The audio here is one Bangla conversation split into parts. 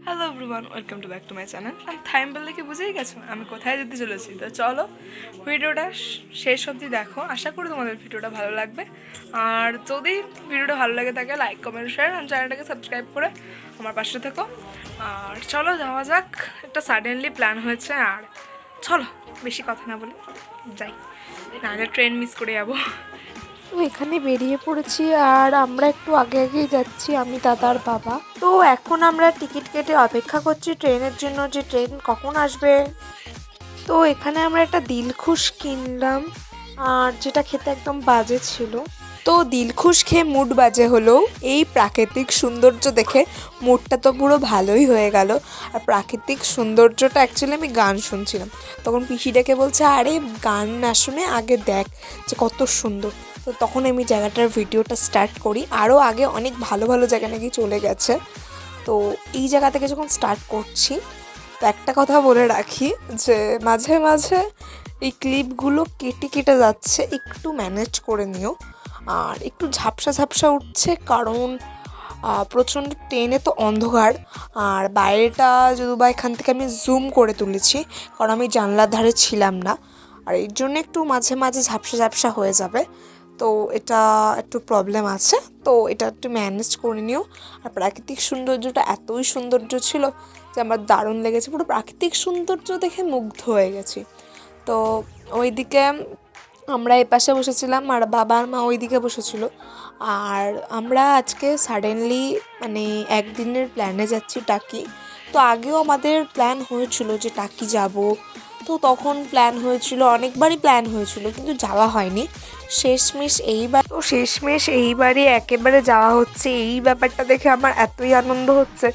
Hello everyone, welcome to back to my channel. আমি থাইম্বেল দেখে বুঝেই গেছো আমি কোথায় যেতে চলেছি। তো চলো ভিডিওটা শেষ অবধি দেখো, আশা করি তোমাদের ভিডিওটা ভালো লাগবে। আর যদি ভিডিওটা ভালো লাগে থাকে লাইক কমেন্ট শেয়ার আর চ্যানেলটাকে সাবস্ক্রাইব করে আমার পাশে থেকো। আর চলো যাওয়া যাক, একটা সাডেনলি প্ল্যান হয়েছে। আর চলো বেশি কথা না বলি যাই, নাহলে ট্রেন মিস করে যাবো। তো এখানে বেরিয়ে পড়েছি আর আমরা একটু আগে আগেই যাচ্ছি, আমি দাদার বাবা। তো এখন আমরা টিকিট কেটে অপেক্ষা করছি ট্রেনের জন্য, যে ট্রেন কখন আসবে। তো এখানে আমরা একটা দিলখুশ কিনলাম, আর যেটা খেতে একদম বাজে ছিল। তো দিলখুশ খেয়ে মুড বাজে হলেও এই প্রাকৃতিক সৌন্দর্য দেখে মুডটা তো পুরো ভালোই হয়ে গেল। আর প্রাকৃতিক সৌন্দর্যটা অ্যাকচুয়ালি আমি গান শুনছিলাম, তখন পিসিটাকে বলছে আরে গান না শুনে আগে দেখ যে কত সুন্দর। তো তখন আমি জায়গাটার ভিডিওটা স্টার্ট করি, আরও আগে অনেক ভালো ভালো জায়গা নাকি চলে গেছে। তো এই জায়গা থেকে যখন স্টার্ট করছি, তো একটা কথা বলে রাখি যে মাঝে মাঝে এই ক্লিপগুলো কেটে কেটে যাচ্ছে, একটু ম্যানেজ করে নিও। আর একটু ঝাপসা ঝাপসা উঠছে, কারণ প্রচণ্ড ট্রেনে তো অন্ধকার। আর বাইরেটা যদি বা এখান থেকে আমি জুম করে তুলেছি, কারণ আমি জানলার ধারে ছিলাম না। আর এর জন্য একটু মাঝে মাঝে ঝাপসা ঝাপসা হয়ে যাবে, তো এটা একটু প্রবলেম আছে। তো এটা একটু ম্যানেজ করে নিও। আর প্রাকৃতিক সৌন্দর্যটা এতই সৌন্দর্য ছিল যে আমার দারুণ লেগেছে, পুরো প্রাকৃতিক সৌন্দর্য দেখে মুগ্ধ হয়ে গেছি। তো ওইদিকে আমরা এপাশে বসেছিলাম আর বাবা আর মা ওইদিকে বসেছিল। আর আমরা আজকে সাডেনলি মানে একদিনের প্ল্যানে যাচ্ছি টাকি। তো আগেও আমাদের প্ল্যান হয়েছিল যে টাকি যাব, তো তখন প্ল্যান হয়েছিল, অনেকবারই প্ল্যান হয়েছিল, কিন্তু যাওয়া হয়নি। শেষমেশ এইবারই একেবারে যাওয়া হচ্ছে। এই ব্যাপারটা দেখে আমার এতই আনন্দ হচ্ছে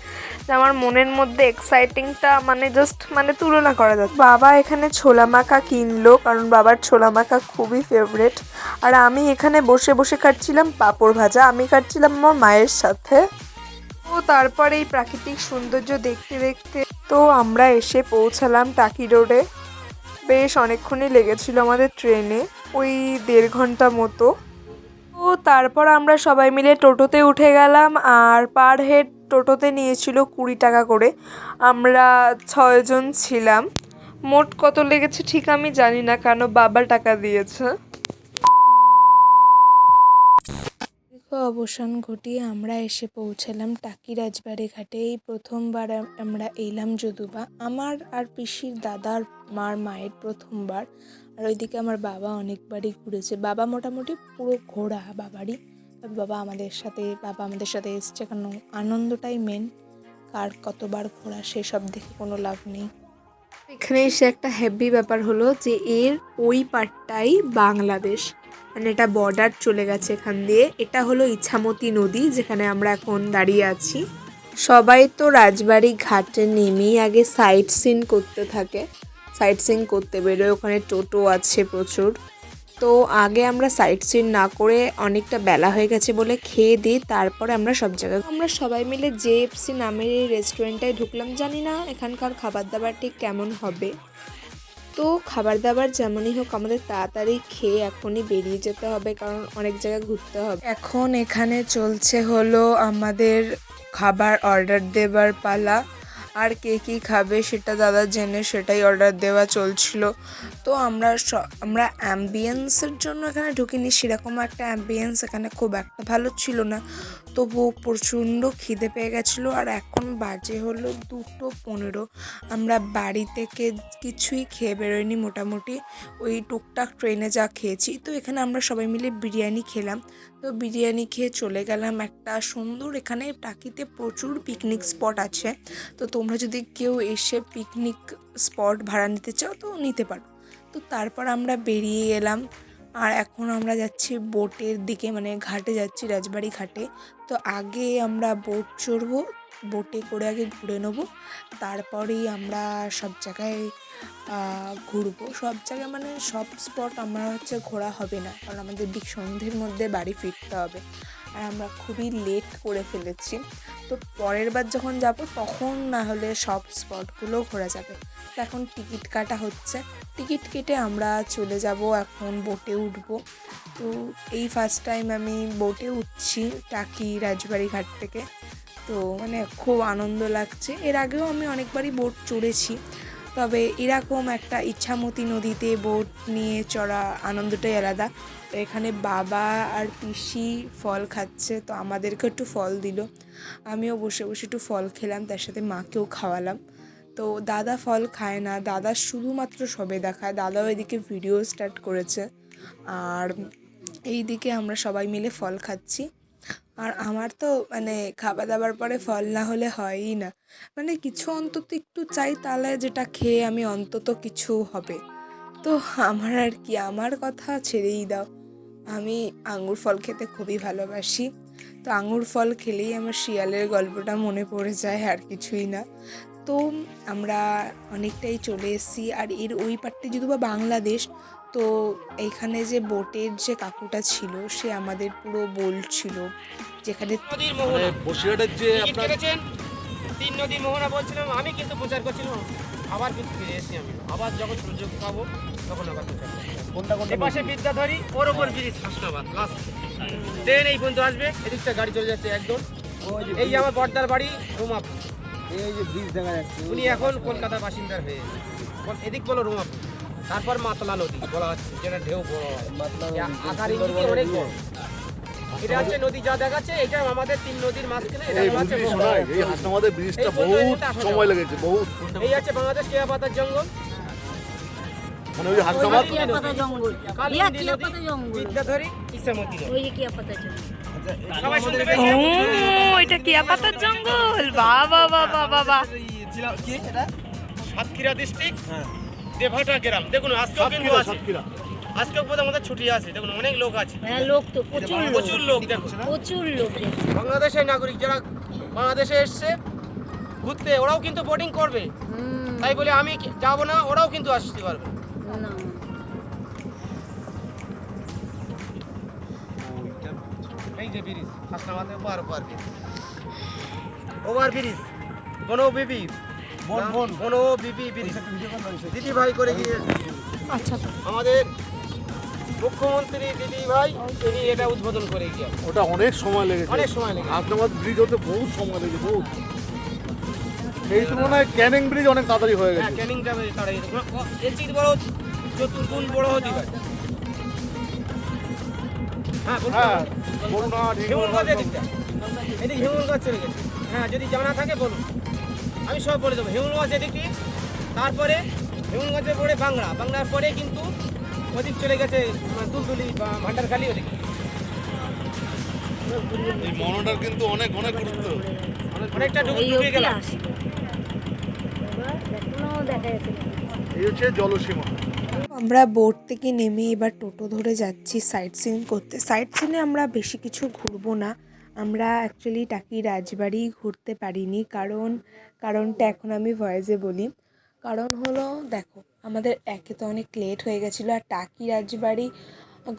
যে আমার মনের মধ্যে এক্সাইটিংটা মানে জাস্ট মানে তুলনা করা যাচ্ছে। বাবা এখানে ছোলা মাখা কিনলো, কারণ বাবার ছোলা মাখা খুবই ফেভারেট। আর আমি এখানে বসে বসে খাচ্ছিলাম পাঁপড় ভাজা, আমি খাচ্ছিলাম আমার মায়ের সাথে। তো তারপরে এই প্রাকৃতিক সৌন্দর্য দেখতে দেখতে তো আমরা এসে পৌঁছালাম টাকি রোডে। বেশ অনেকক্ষণই লেগেছিল আমাদের ট্রেনে, ওই 1.5 ঘন্টা মতো। তো তারপর আমরা সবাই মিলে টোটোতে উঠে গেলাম, আর পার হেড টোটোতে নিয়েছিল 20 টাকা করে। আমরা 6 জন ছিলাম। মোট কত লেগেছে ঠিক আমি জানি না, কারণ বাবা টাকা দিয়েছে। অবসান ঘটিয়ে আমরা এসে পৌঁছালাম টাকি রাজবাড়ি ঘাটে। এই প্রথমবার আমরা এলাম, যদুবা আমার আর পিসির দাদার মার মায়ের প্রথমবার। আর ওইদিকে আমার বাবা অনেকবারই ঘুরেছে, বাবা মোটামুটি পুরো ঘোরা বাবারই। বাবা আমাদের সাথে এসছে, কারণ আনন্দটাই মেন, কার কতবার ঘোরা সেসব দেখে কোনো লাভ নেই। এখানে এসে একটা হেভি ব্যাপার হলো যে এর ওই পার্টটাই বাংলাদেশ, মানে এটা বর্ডার চলে গেছে এখান দিয়ে। এটা হলো ইছামতি নদী, যেখানে আমরা এখন দাঁড়িয়ে আছি। সবাই তো রাজবাড়ি ঘাটে নেমেই আগে সাইট সিন করতে থাকে, সাইট সিন করতে বেরোয়। ওখানে টোটো আছে প্রচুর। তো আগে আমরা সাইট সিন না করে, অনেকটা বেলা হয়ে গেছে বলে খেয়ে দিই, তারপরে আমরা সব জায়গায় আমরা সবাই মিলে জেএফসি নামের এই রেস্টুরেন্টটায় ঢুকলাম। জানি না এখানকার খাবার দাবার ঠিক কেমন হবে। তো খাবার দাবার যেমনই হোক, আমাদের তাড়াতাড়ি খেয়ে এখনই বেরিয়ে যেতে হবে, কারণ অনেক জায়গায় ঘুরতে হবে। এখন এখানে চলছে হলো আমাদের খাবার অর্ডার দেবার পালা। আর কে কী খাবে সেটা দাদা জেনে সেটাই অর্ডার দেওয়া চলছিল। তো আমরা অ্যাম্বিয়েন্সের জন্য এখানে ঢুকিনি, সেরকম একটা অ্যাম্বিয়েন্স এখানে খুব একটা ভালো ছিল না। তবুও প্রচণ্ড খিদে পেয়ে গেছিলো। আর এখন বাজে হলো 2:15। আমরা বাড়ি থেকে কিছুই খেয়ে বেরোয়নি, মোটামুটি ওই টুকটাক ট্রেনে যা খেয়েছি। তো এখানে আমরা সবাই মিলে বিরিয়ানি খেলাম। তো বিরিয়ানি খেয়ে চলে গেলাম একটা সুন্দর, এখানে টাকিতে প্রচুর পিকনিক স্পট আছে। তো তোমরা যদি কেউ এসে পিকনিক স্পট ভাড়া নিতে চাও তো নিতে পারো। তো তারপর আমরা বেরিয়ে এলাম, আর এখন আমরা যাচ্ছি বোটের দিকে, মানে ঘাটে যাচ্ছি, রাজবাড়ি ঘাটে। তো আগে আমরা বোট চড়বো, বোটে করে আগে ঘুরে নেবো, তারপরেই আমরা সব জায়গায় ঘুরবো। সব জায়গায় মানে সব স্পট আমরা ঘোরা হবে না, কারণ আমাদের সন্ধ্যের মধ্যে বাড়ি ফিরতে হবে। আর আমরা খুবই লেট করে ফেলেছি। তো পরের বার যখন যাব তখন না হলে সব স্পটগুলো ঘোরা যাবে। তো এখন টিকিট কাটা হচ্ছে, টিকিট কেটে আমরা চলে যাব, এখন বোটে উঠবো। তো এই ফার্স্ট টাইম আমি বোটে উঠছি টাকি রাজবাড়ি ঘাট থেকে। তো মানে খুব আনন্দ লাগছে। এর আগেও আমি অনেকবারই বোট চড়েছি, তবে এরকম একটা ইচ্ছামতি নদীতে বোট নিয়ে চড়া আনন্দটাই আলাদা। তো এখানে বাবা আর পিসি ফল খাচ্ছে, তো আমাদেরকে একটু ফল দিল, আমিও বসে বসে একটু ফল খেলাম, তার সাথে মাকেও খাওয়ালাম। তো দাদা ফল খায় না, দাদা শুধুমাত্র সবেদা খায়। দাদাও এদিকে ভিডিও স্টার্ট করেছে, আর এই দিকে আমরা সবাই মিলে ফল খাচ্ছি। আর আমার তো মানে খাওয়া দাওয়ার পরে ফল না হলে হয়ই না, মানে কিছু অন্তত একটু চাই, তাহলে যেটা খেয়ে আমি অন্তত কিছু হবে। তো আমার আর কি, আমার কথা ছেড়েই দাও, আমি আঙুর ফল খেতে খুবই ভালোবাসি। তো আঙুর ফল খেলেই আমার শিয়ালের গল্পটা মনে পড়ে যায়, আর কিছুই না। তো আমরা অনেকটাই চলে এসেছি, আর এর ওই পারটি যদি বা বাংলাদেশ। তো এইখানে যে বোটের যে কাকুটা ছিল, সে আমাদের পুরো বলছিল যেখানে নদীর মানে মোহনা বসিরহাটের যে টিকিট আপনার কেটেছেন 3 নদীর মোহনা বলছিলাম আমি, কিন্তু প্রচার করছিলাম। আবার কিন্তু ফিরে এসেছি আমি, আবার যখন সুযোগ পাবো তখন আবার প্রচার করবো। কোনটা কোনটা এপাশে বিদ্যাধরী, ওর ওপর ব্রিজ হাসনাবাদ লাস্ট ট্রেন এই পর্যন্ত আসবে, এদিকটা গাড়ি চলে যাচ্ছে একদম। এই যে আমার বর্দার বাড়ি রুমাপুর, এই যে ব্রিজ দেখা যাচ্ছে উনি এখন কলকাতার বাসিন্দার হয়ে এদিক বলো রুমাপুর। তারপর মাতলা নদী বলা হচ্ছে, যেটা ঢেউ বড় হয়, আকার ইঞ্চিতে অনেক বড়। এটা হচ্ছে নদী যা দেখাচ্ছে, এটা আমাদের 3 নদীর মাঝখানে, এটা এই হচ্ছে ব্রিজ মোহনা। শোনায় এই হাসনাবাদের ব্রিজটা এই পর্যন্ত বহুত আসা সময় যাবে। লেগেছে বহুত এই আছে বাংলাদেশ কেয়া পাতার জঙ্গল, মানে ওই হাসনাবাদ কালিন্দী নদী, পাতা জঙ্গল কালিন্দী কিয়া নদী, পাতা জঙ্গল বিদ্যাধরী, ইসামতি নদী। ওই যে কিয়া পাতা জঙ্গল সবাই শুনতে ও পেয়েছেন? এটা কিয়া পাতার জঙ্গল, বাবা বাবা বাবা। সাতক্ষীরা ডিস্ট্রিক্ট, দেভাটা গ্রাম। দেখুন আজকেও কিন্তু আছে, সাতক্ষীরা আজকেও বোধহয় আমাদের ছুটি আছে। দেখুন অনেক লোক আছে, হ্যাঁ লোক তো প্রচুর লোক প্রচুর লোক। দেখুন প্রচুর লোক দেখছি। বাংলাদেশের নাগরিক যারা বাংলাদেশে এসছে ঘুরতে, ওরাও কিন্তু বোটিং করবে। তাই বলে আমি যাবো না, ওরাও কিন্তু আসতে পারবে। না এই যে ব্রিজ হাসনাবাদের over bridge, over bridge Bonbibi বনো বিবি ব্রিজ দিদি ভাই করে গিয়ে আচ্ছা আমাদের মুখ্যমন্ত্রী দিদি ভাই তিনি এটা উদ্বোধন করে গিয়ে ওটা অনেক সময় লেগেছে, অনেক সময় লেগেছে। হাসনাবাদ ব্রিজ হতে বহুত সময় লেগেছে বহুত। এই তুলনায় ক্যানিং ব্রিজ অনেক তাড়াতাড়ি হয়ে হ্যাঁ গেছে। ক্যানিং যাবে তাড়াই, এর চেয়ে বড় চতুর্গুণ বড় হতে পারে। হ্যাঁ বলুন। হ্যাঁ বরুণা হিমুলগঞ্জ এদিকটা, এদিকে হিমুলগঞ্জ চলে গেছে। হ্যাঁ যদি জানা থাকে বলুন, আমি সব বলে দেবো। হিমুলগঞ্জ এদিকটি, তারপরে হিমুলগঞ্জের পরে বাংলা, বাংলার পরে কিন্তু ওদিক চলে গেছে দুলদুলি বা ভান্ডারখালি ওদিক। এই মনটার কিন্তু অনেক অনেক গুরুত্ব। অনেকটা এই ডুবে অবধি গেলাম। আসি এবার এখনো দেখা যাচ্ছে না। এই হচ্ছে জলসীমা। আমরা বোট থেকে নেমে এবার টোটো ধরে যাচ্ছি সাইট সিন করতে। সাইট সিনে আমরা বেশি কিছু ঘুরবো না, আমরা অ্যাকচুয়ালি টাকি রাজবাড়ি ঘুরতে পারিনি, কারণটা এখন আমি ভয়েসে বলি। কারণ হলো দেখো, আমাদের একে তো অনেক লেট হয়ে গেছিলো, আর টাকি রাজবাড়ি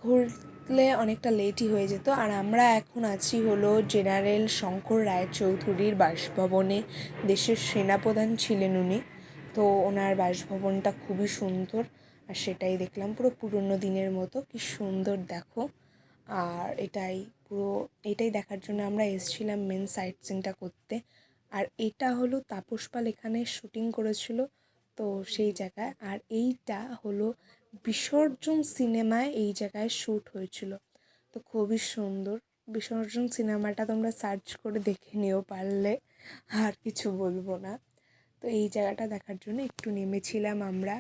ঘুরলে অনেকটা লেটই হয়ে যেত। আর আমরা এখন আছি হলো জেনারেল শঙ্কর রায়চৌধুরীর বাসভবনে, দেশের সেনাপ্রধান ছিলেন উনি। তো ওনার বাসভবনটা খুবই সুন্দর, আর সেটাই দেখলাম, পুরো পুরনো দিনের মতো, কি সুন্দর দেখো। আর এটাই দেখার জন্য আমরা এসেছিলাম মেন সাইট সিনটা করতে। আর এটা হলো তাপস পাল এখানে শুটিং করেছিল, তো সেই জায়গায়। আর এইটা হলো বিসর্জন সিনেমায় এই জায়গায় শ্যুট হয়েছিল, তো খুবই সুন্দর। বিসর্জন সিনেমাটা তোমরা সার্চ করে দেখে নিও পারলে, আর কিছু বলবো না। তো এই জায়গাটা দেখার জন্য একটু নেমেছিলাম আমরা।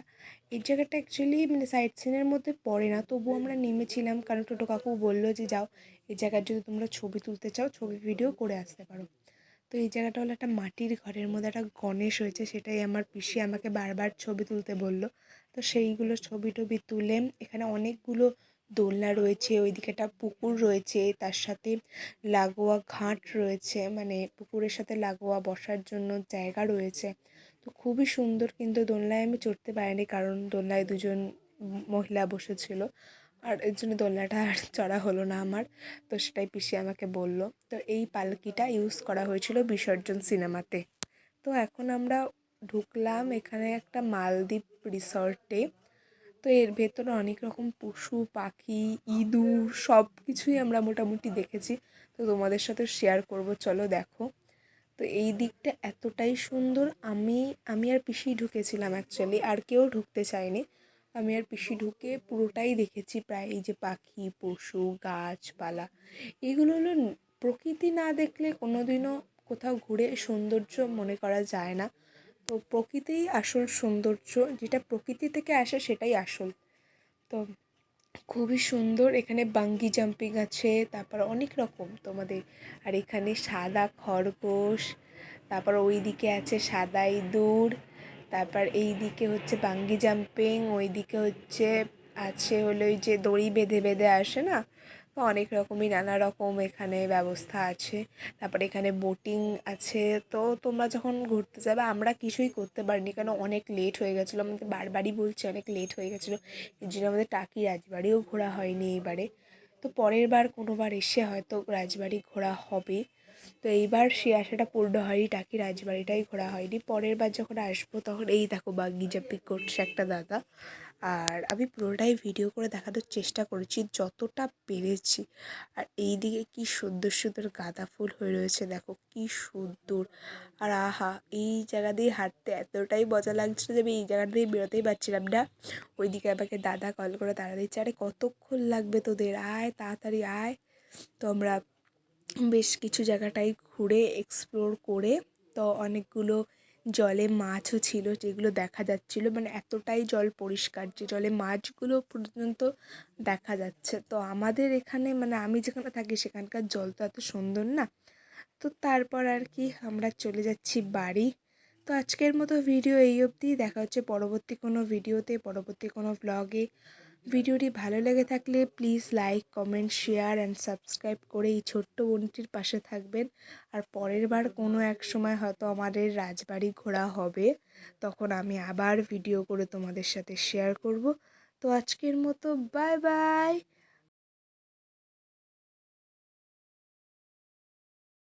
এই জায়গাটা অ্যাকচুয়ালি মানে সাইট সিনের মধ্যে পড়ে না, তবুও আমরা নেমেছিলাম, কারণ টোটো কাকু বললো যে যাও, এই জায়গায় যদি তোমরা ছবি তুলতে চাও ছবি ভিডিও করে আসতে পারো। তো এই জায়গাটা হলো একটা মাটির ঘরের মধ্যে একটা গণেশ হয়েছে, সেটাই আমার পিসি আমাকে বারবার ছবি তুলতে বললো। তো সেইগুলো ছবি টবি তুলে, এখানে অনেকগুলো দোলনা রয়েছে, ওইদিকে একটা পুকুর রয়েছে, তার সাথে লাগোয়া ঘাট রয়েছে, মানে পুকুরের সাথে লাগোয়া বসার জন্য জায়গা রয়েছে। তো খুবই সুন্দর, কিন্তু দোলনায় আমি চড়তে পারিনি, কারণ দোলনায় দুজন মহিলা বসেছিল, আর এর জন্য দোলনাটা আর চড়া হলো না আমার। তো সেটাই পিসি আমাকে বলল। তো এই পালকিটা ইউজ করা হয়েছিল বিসর্জন সিনেমাতে। তো এখন আমরা ঢুকলাম এখানে একটা মালদ্বীপ রিসর্টে। তো এর ভেতরে অনেক রকম পশু পাখি ইঁদুর সব কিছুই আমরা মোটামুটি দেখেছি, তো তোমাদের সাথে শেয়ার করব, চলো দেখো। তো এই দিকটা এতটাই সুন্দর, আমি আর পিসি ঢুকেছিলাম অ্যাকচুয়ালি, আর কেউ ঢুকতে চায়নি। আমি আর পিসি ঢুকে পুরোটাই দেখেছি, প্রায় এই যে পাখি, পশু, গাছপালা, এগুলো হলো প্রকৃতি না দেখলে কোনোদিনও কোথাও ঘুরে সৌন্দর্য মনে করা যায় না। তো প্রকৃতিই আসল সৌন্দর্য, যেটা প্রকৃতি থেকে আসে সেটাই আসল। তো খুবই সুন্দর, এখানে বাঙ্গি জাম্পিং আছে, তারপর অনেক রকম তোমাদের। আর এখানে সাদা খরগোশ, তারপর ওই দিকে আছে সাদা ইঁদুর, তারপর এই দিকে হচ্ছে বাঙ্গি জাম্পিং, ওই দিকে হচ্ছে আছে হলো ওই যে দড়ি বেঁধে বেঁধে আসে না, তো অনেক রকমই নানা রকম এখানে ব্যবস্থা আছে। তারপর এখানে বোটিং আছে। তো তোমরা যখন ঘুরতে যাবে, আমরা কিছুই করতে পারিনি কেন অনেক লেট হয়ে গেছিলো, আমাদের বারবারই বলছি অনেক লেট হয়ে গেছিলো, এর জন্য আমাদের টাকি রাজবাড়িও ঘোরা হয়নি এইবারে। তো পরের বার কোনোবার এসে হয়তো রাজবাড়ি ঘোরা হবে। তো এইবার সেই আশাটা পূর্ণ হয়নি, টাকি রাজবাড়িটাই ঘোরা হয়নি। পরের বার যখন আসবো তখন এই দেখো বাঙ্গি জাম্পিং করছে একটা দাদা, আর আমি পুরোটাই ভিডিও করে দেখানোর চেষ্টা করেছি যতটা পেরেছি। আর এই দিকে কি সুন্দর সুন্দর গাঁদা ফুল হয়ে রয়েছে, দেখো কি সুন্দর। আর আহা, এই জায়গা দিয়ে হাঁটতে এতটাই মজা লাগছিল যে আমি এই জায়গা দিয়ে বেরোতেই পারছিলাম না। ওইদিকে আমাকে দাদা কল করে তাড়া দিচ্ছে, আরে কতক্ষণ লাগবে তোদের, আয় তাড়াতাড়ি আয়। তো আমরা বেশ কিছু জায়গাটাই ঘুরে এক্সপ্লোর করে, তো অনেকগুলো জলে মাছও ছিল যেগুলো দেখা যাচ্ছিলো, মানে এতটাই জল পরিষ্কার যে জলে মাছগুলো পর্যন্ত দেখা যাচ্ছে। তো আমাদের এখানে মানে আমি যেখানে থাকি সেখানকার জল তো এত সুন্দর না। তো তারপর আর কি আমরা চলে যাচ্ছি বাড়ি। তো আজকের মতো ভিডিও এই অবধি, দেখা হচ্ছে পরবর্তী কোনো ভিডিওতে, পরবর্তী কোনো ব্লগে। ভিডিওটি ভালো লেগে থাকলে please like, comment, share and subscribe করে এই ছোট্ট বোনটির পাশে থাকবেন। আর পরের বার কোনো এক সময় হয়তো আমাদের রাজবাড়ি ঘোরা হবে, তখন আমি আবার ভিডিও করে তোমাদের সাথে শেয়ার করব। তো আজকের মতো বাই বাই।